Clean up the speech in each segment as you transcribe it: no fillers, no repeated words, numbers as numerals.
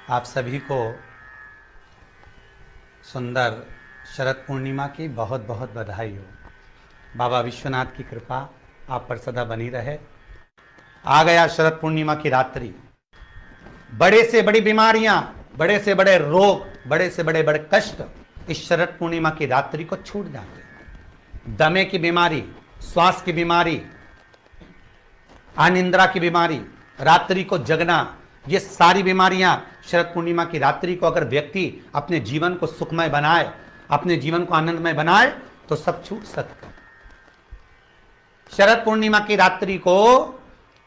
आप सभी को सुंदर शरद पूर्णिमा की बहुत बहुत बधाई हो। बाबा विश्वनाथ की कृपा आप पर सदा बनी रहे। आ गया शरद पूर्णिमा की रात्रि। बड़े से बड़ी बीमारियां, बड़े से बड़े रोग, बड़े से बड़े बड़े कष्ट इस शरद पूर्णिमा की रात्रि को छूट जाते हैं। दमे की बीमारी, श्वास की बीमारी, अनिद्रा की बीमारी, रात्रि को जगना, ये सारी बीमारियां शरद पूर्णिमा की रात्रि को अगर व्यक्ति अपने जीवन को सुखमय बनाए, अपने जीवन को आनंदमय बनाए तो सब छूट सकता है। शरद पूर्णिमा की रात्रि को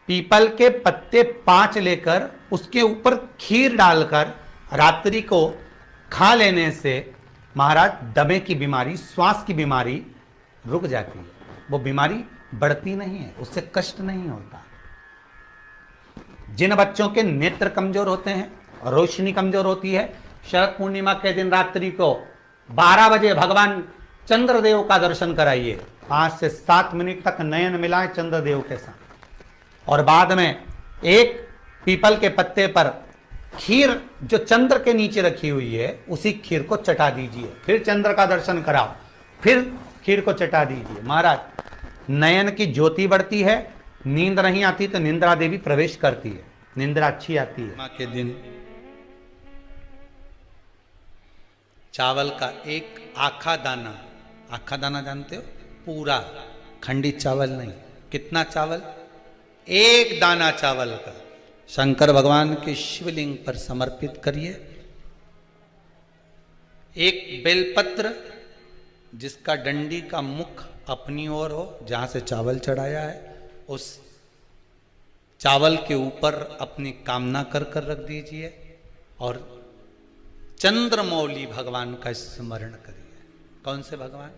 पीपल के पत्ते 5 लेकर उसके ऊपर खीर डालकर रात्रि को खा लेने से महाराज दमे की बीमारी, श्वास की बीमारी रुक जाती है। वो बीमारी बढ़ती नहीं है, उससे कष्ट नहीं होता। जिन बच्चों के नेत्र कमजोर होते हैं, रोशनी कमजोर होती है, शरद पूर्णिमा के दिन रात्रि को 12 बजे भगवान चंद्रदेव का दर्शन कराइए। 5 से 7 मिनट तक नयन मिलाएं चंद्रदेव के साथ और बाद में एक पीपल के पत्ते पर खीर जो चंद्र के नीचे रखी हुई है उसी खीर को चटा दीजिए। फिर चंद्र का दर्शन कराओ, फिर खीर को चटा दीजिए। महाराज नयन की ज्योति बढ़ती है, नींद नहीं आती तो निंद्रा देवी प्रवेश करती है, निंद्रा अच्छी आती है। माँ के दिन चावल का एक आखा दाना जानते हो, पूरा खंडित चावल नहीं, कितना चावल, एक दाना चावल का शंकर भगवान के शिवलिंग पर समर्पित करिए। एक बेलपत्र जिसका डंडी का मुख अपनी ओर हो, जहां से चावल चढ़ाया है उस चावल के ऊपर अपनी कामना कर कर रख दीजिए और चंद्रमौली भगवान का स्मरण करिए। कौन से भगवान?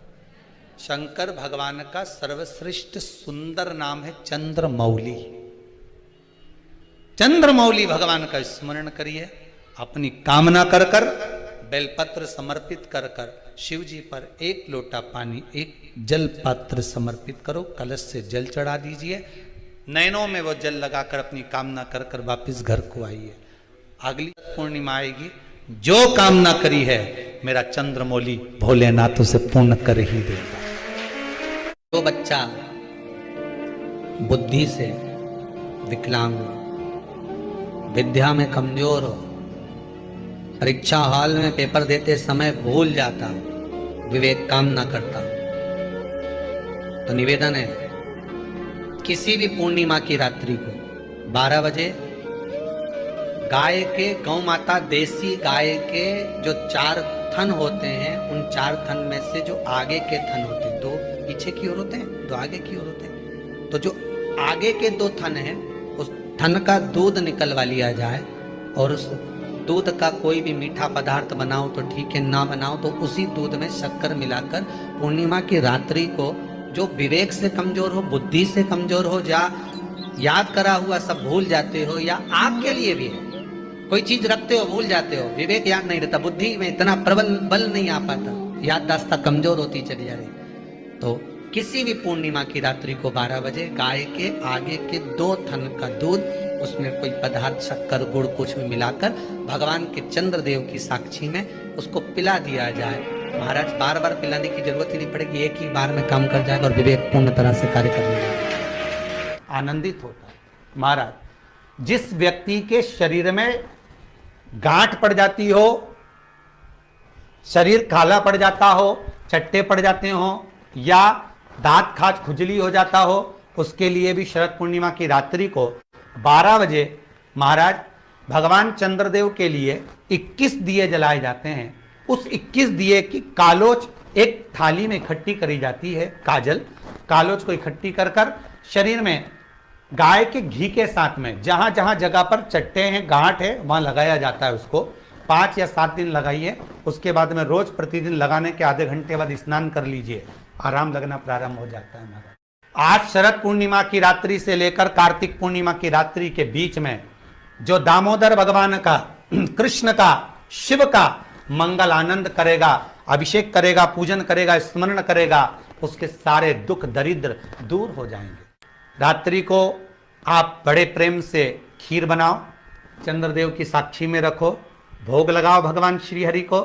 शंकर भगवान का सर्वश्रेष्ठ सुंदर नाम है चंद्रमौली। चंद्रमौली भगवान का स्मरण करिए, अपनी कामना कर कर बेलपत्र समर्पित कर कर शिव जी पर एक लोटा पानी, एक जल पात्र समर्पित करो, कलश से जल चढ़ा दीजिए, नयनों में वो जल लगाकर अपनी कामना कर कर वापिस घर को आइए। अगली पूर्णिमा आएगी, जो कामना करी है मेरा चंद्रमौली भोलेनाथ उसे पूर्ण कर ही देगा। जो बच्चा बुद्धि से विकलांग हो, विद्या में कमजोर हो, परीक्षा हॉल में पेपर देते समय भूल जाता, विवेक काम ना करता, तो निवेदन है किसी भी पूर्णिमा की रात्रि को 12 बजे गाय के, गौ माता देसी गाय के जो 4 थन होते हैं, उन 4 थन में से जो आगे के थन होते हैं, 2 पीछे की ओर होते हैं, 2 आगे की ओर होते हैं, तो जो आगे के 2 थन हैं उस थन का दूध निकलवा लिया जाए और उस दूध का कोई भी मीठा पदार्थ बनाओ तो ठीक है, ना बनाओ तो उसी दूध में शक्कर मिलाकर पूर्णिमा की रात्रि को जो विवेक से कमजोर हो, बुद्धि से कमजोर हो, या याद करा हुआ सब भूल जाते हो, या आपके लिए भी है कोई चीज रखते हो भूल जाते हो, विवेक याद नहीं रहता, बुद्धि में इतना प्रबल बल नहीं आ पाता, याददाश्त कमजोर होती चली जा रही, तो किसी भी पूर्णिमा की रात्रि को 12 बजे गाय के आगे के 2 थन का दूध, उसमें कोई पदार्थ शक्कर गुड़ कुछ भी मिलाकर भगवान के चंद्रदेव की साक्षी में उसको पिला दिया जाए। महाराज बार बार पिलाने की जरूरत ही नहीं पड़ेगी, एक ही बार में काम कर जाएगा और विवेक पूर्ण तरह से कार्य करने लगेगा, आनंदित होता है। महाराज जिस व्यक्ति के शरीर में गांठ पड़ जाती हो, शरीर काला पड़ जाता हो, चट्टे पड़ जाते हो, या दांत खाज खुजली हो जाता हो, उसके लिए भी शरद पूर्णिमा की रात्रि को 12 बजे महाराज भगवान चंद्रदेव के लिए 21 दिए जलाए जाते हैं। उस 21 दिए की कालोच एक थाली में इकट्ठी करी जाती है, कालोच को इकट्ठी कर कर शरीर में गाय के घी के साथ में जहां जहां जगह पर चट्टे हैं, गांठ है, वहां लगाया जाता है। उसको 5 या 7 दिन लगाइए, उसके बाद में रोज प्रतिदिन लगाने के आधे घंटे बाद स्नान कर लीजिए, आराम लगना प्रारंभ हो जाता है। महाराज आज शरद पूर्णिमा की रात्रि से लेकर कार्तिक पूर्णिमा की रात्रि के बीच में जो दामोदर भगवान का, कृष्ण का, शिव का मंगल आनंद करेगा, अभिषेक करेगा, पूजन करेगा, स्मरण करेगा, उसके सारे दुख दरिद्र दूर हो जाएंगे। रात्रि को आप बड़े प्रेम से खीर बनाओ, चंद्रदेव की साक्षी में रखो, भोग लगाओ भगवान श्री हरि को।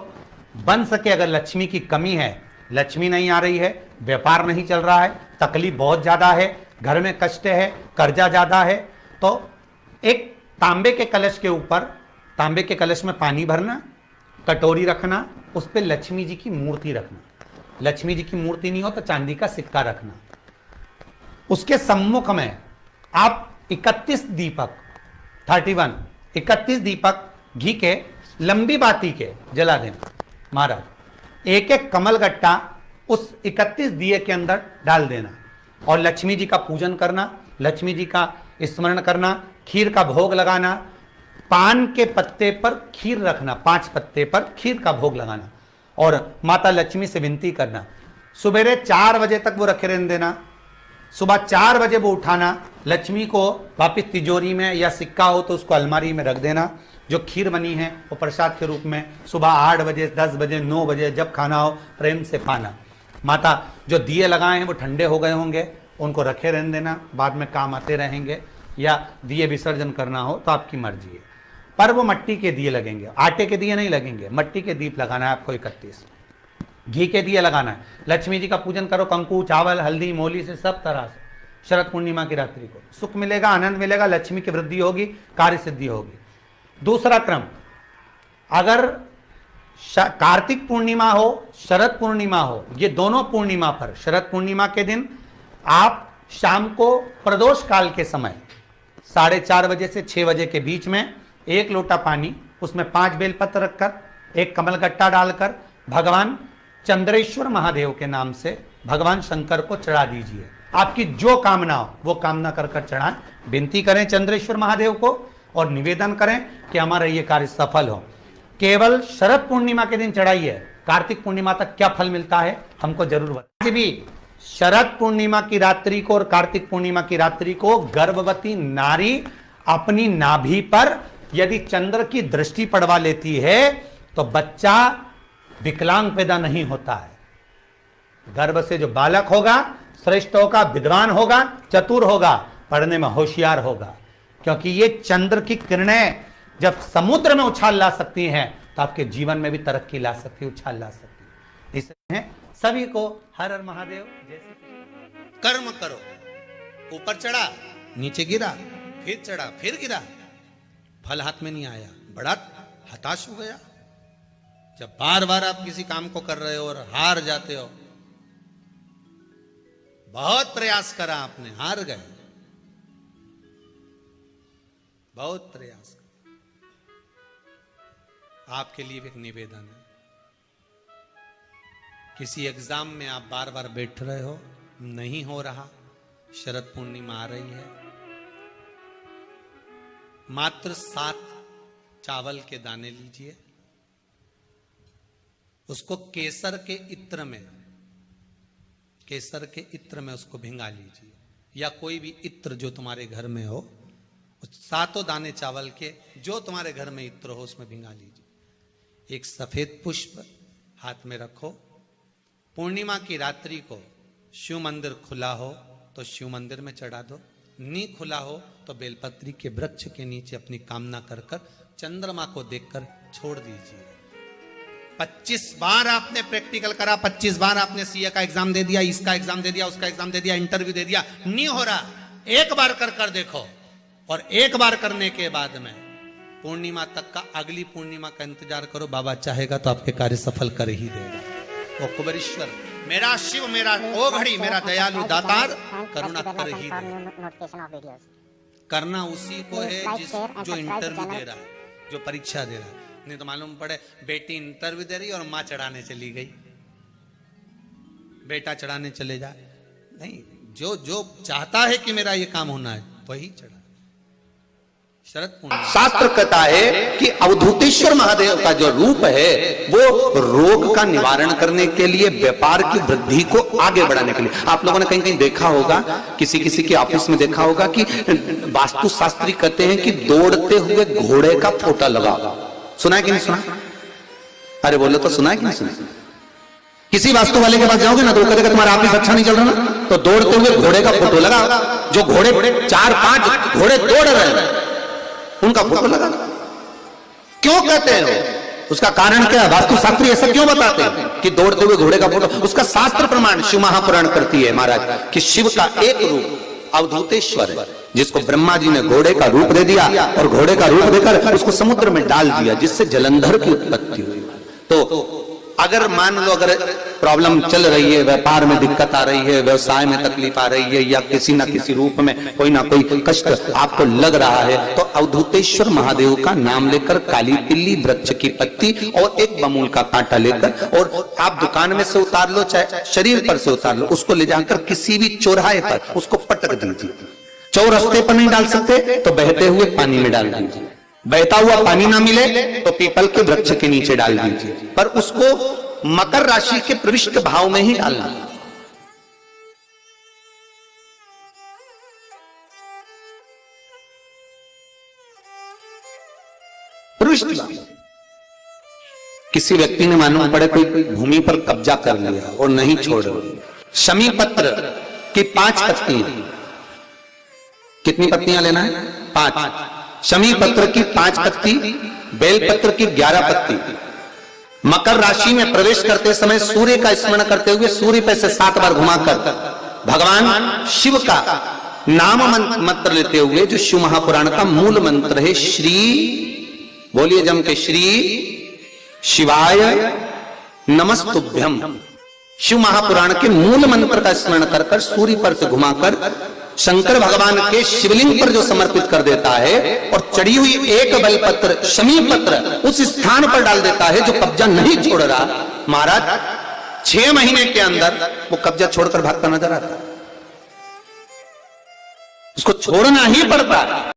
बन सके अगर लक्ष्मी की कमी है, लक्ष्मी नहीं आ रही है, व्यापार नहीं चल रहा है, तकलीफ बहुत ज्यादा है, घर में कष्ट है, कर्जा ज्यादा है, तो एक तांबे के कलश के ऊपर, तांबे के कलश में पानी भरना, कटोरी रखना, उस पर लक्ष्मी जी की मूर्ति रखना। लक्ष्मी जी की मूर्ति नहीं हो तो चांदी का सिक्का रखना। उसके सम्मुख में आप 31 दीपक 31 दीपक घी के लंबी बाती के जला देना। महाराज एक एक कमल गट्टा उस 31 दिए के अंदर डाल देना और लक्ष्मी जी का पूजन करना, लक्ष्मी जी का स्मरण करना, खीर का भोग लगाना, पान के पत्ते पर खीर रखना, 5 पत्ते पर खीर का भोग लगाना और माता लक्ष्मी से विनती करना। सुबेरे 4 बजे तक वो रखे रहने देना, सुबह 4 बजे वो उठाना, लक्ष्मी को वापिस तिजोरी में या सिक्का हो तो उसको अलमारी में रख देना। जो खीर बनी है वो प्रसाद के रूप में सुबह 8 बजे, 10 बजे, 9 बजे जब खाना हो प्रेम से खाना। माता जो दिए लगाए हैं वो ठंडे हो गए होंगे, उनको रखे रहने देना, बाद में काम आते रहेंगे, या दिए विसर्जन करना हो तो आपकी मर्जी है। पर वो मट्टी के दिए लगेंगे, आटे के दिए नहीं लगेंगे, मट्टी के दीप लगाना है आपको। 31 घी के दिए लगाना है। लक्ष्मी जी का पूजन करो, कंकु, चावल, हल्दी, मोली से, सब तरह से। शरद पूर्णिमा की रात्रि को सुख मिलेगा, आनंद मिलेगा, लक्ष्मी की वृद्धि होगी, कार्य सिद्धि होगी। दूसरा क्रम, अगर कार्तिक पूर्णिमा हो, शरद पूर्णिमा हो, ये दोनों पूर्णिमा पर, शरद पूर्णिमा के दिन आप शाम को प्रदोष काल के समय 4:30 बजे से 6 बजे के बीच में 1 लोटा पानी, उसमें 5 बेलपत्र रखकर, 1 कमलगट्टा डालकर भगवान चंद्रेश्वर महादेव के नाम से भगवान शंकर को चढ़ा दीजिए। आपकी जो कामना हो वो कामना कर कर चढ़ाएं, विनती करें चंद्रेश्वर महादेव को और निवेदन करें कि हमारा ये कार्य सफल हो। केवल शरद पूर्णिमा के दिन चढ़ाइए, कार्तिक पूर्णिमा तक क्या फल मिलता है हमको जरूर बताइए। भी शरद पूर्णिमा की रात्रि को और कार्तिक पूर्णिमा की रात्रि को गर्भवती नारी अपनी नाभि पर यदि चंद्र की दृष्टि पड़वा लेती है तो बच्चा विकलांग पैदा नहीं होता है। गर्भ से जो बालक होगा श्रेष्ठ होगा, विद्वान होगा, चतुर होगा, पढ़ने में होशियार होगा, क्योंकि ये चंद्र की किरणें जब समुद्र में उछाल ला सकती हैं तो आपके जीवन में भी तरक्की ला सकती है, उछाल ला सकती है। इसलिए सभी को हर हर महादेव। जैसे कर्म करो, ऊपर चढ़ा, नीचे गिरा, फिर चढ़ा, फिर गिरा, फल हाथ में नहीं आया, बड़ा हताश हो गया। जब बार बार आप किसी काम को कर रहे हो और हार जाते हो, बहुत प्रयास करा आपने, हार गए, बहुत प्रयास करा। आपके लिए एक निवेदन है, किसी एग्जाम में आप बार बार बैठ रहे हो, नहीं हो रहा, शरद पूर्णिमा आ रही है, मात्र 7 चावल के दाने लीजिए, उसको केसर के इत्र में, केसर के इत्र में उसको भिंगा लीजिए, या कोई भी इत्र जो तुम्हारे घर में हो, उस 7 दाने चावल के जो तुम्हारे घर में इत्र हो उसमें भिंगा लीजिए। एक सफेद पुष्प हाथ में रखो। पूर्णिमा की रात्रि को शिव मंदिर खुला हो तो शिव मंदिर में चढ़ा दो, नहीं खुला हो तो बेलपत्री के वृक्ष के नीचे अपनी कामना कर कर चंद्रमा को देखकर छोड़ दीजिए। 25 बार आपने प्रैक्टिकल करा, 25 बार आपने सीए का एग्जाम दे दिया, इसका एग्जाम दे दिया, उसका एग्जाम दे दिया, इंटरव्यू दे दिया, नहीं हो रहा, एक बार कर कर देखो। और एक बार करने के बाद में पूर्णिमा तक का, अगली पूर्णिमा का इंतजार करो, बाबा चाहेगा तो आपके कार्य सफल कर ही देगा। ओ कुबेरेश्वर, मेरा शिव, मेरा ओ घड़ी, मेरा दयालु दातार करुणा कर ही देगा। करना उसी को है जो इंटरव्यू दे रहा है, जो परीक्षा दे रहा है। नहीं तो मालूम पड़े बेटी इंटरव्यू दे रही और माँ चढ़ाने चली गई, बेटा चढ़ाने चले जाए, नहीं, जो जो चाहता है कि मेरा ये काम होना है वही चढ़ा। शरद पूर्णिमा, शास्त्र कहता है कि अवधूतेश्वर महादेव का जो रूप है वो रोग का निवारण करने के लिए, व्यापार की वृद्धि को आगे बढ़ाने के लिए। आप लोगों ने कहीं कहीं देखा होगा, किसी किसी के ऑफिस में देखा होगा कि वास्तु शास्त्री कहते हैं कि दौड़ते हुए घोड़े का फोटो लगाओ। सुना है कि नहीं सुना? अरे बोलो तो सुना है कि नहीं सुना? किसी वास्तु वाले के पास जाओगे ना तो वो कहेगा तुम्हारा ऑफिस अच्छा नहीं चल रहा ना, तो दौड़ते हुए घोड़े का फोटो लगाओ। जो घोड़े 4-5 घोड़े दौड़ रहे हैं उनका फोटो लगा। क्यों कहते हैं उसका कारण क्या है? वास्तुशास्त्री ऐसा क्यों बताते हैं कि दौड़ते हुए घोड़े का फोटो? उसका शास्त्र प्रमाण शिव महापुराण करती है महाराज कि शिव का एक रूप अवधूतेश्वर है, जिसको ब्रह्मा जी ने घोड़े का रूप दे दिया और घोड़े का रूप देकर उसको समुद्र में डाल दिया, जिससे जलंधर की उत्पत्ति हुई। तो अगर मान लो अगर प्रॉब्लम चल रही है, व्यापार में दिक्कत आ रही है, व्यवसाय में तकलीफ आ रही है, या किसी ना किसी रूप में कोई ना कोई कष्ट आपको लग रहा है, तो अवधूतेश्वर महादेव का नाम लेकर काली पिल्ली, वृक्ष की पत्ती और एक बमूल का कांटा लेकर, और आप दुकान में से उतार लो चाहे शरीर पर से उतार लो, उसको ले जाकर किसी भी चौराहे पर उसको पटक दीजिए। चौरस्ते पर नहीं डाल सकते तो बहते हुए पानी में डाल दीजिए, बहता हुआ पानी ना मिले तो पीपल के वृक्ष के नीचे डाल दीजिए, पर उसको मकर राशि के प्रविष्ट भाव में ही डालना। प्रविष्ट भाव। किसी व्यक्ति ने मालूम पड़े कोई भूमि पर कब्जा कर लिया और नहीं छोड़ रहे, शमी पत्र की 5 पत्तियां, कितनी पत्तियां लेना है? 5। शमी पत्र की 5 पत्ती, बेल पत्र की 11 पत्ती। मकर राशि में प्रवेश करते समय सूर्य का स्मरण करते हुए सूर्य पे से 7 बार घुमाकर भगवान शिव का नाम मंत्र लेते हुए, जो शिव महापुराण का मूल मंत्र है, श्री, बोलिए जम के, श्री शिवाय नमस्तुभ्यम। शिव महापुराण के मूल मंत्र का स्मरण कर कर सूर्य पर से घुमाकर शंकर भगवान के शिवलिंग पर जो समर्पित कर देता है, और चढ़ी हुई एक बेलपत्र शमी पत्र उस स्थान पर डाल देता है जो कब्जा नहीं छोड़ रहा, महाराज 6 महीने के अंदर वो कब्जा छोड़कर भागता नजर आता, उसको छोड़ना ही पड़ता है।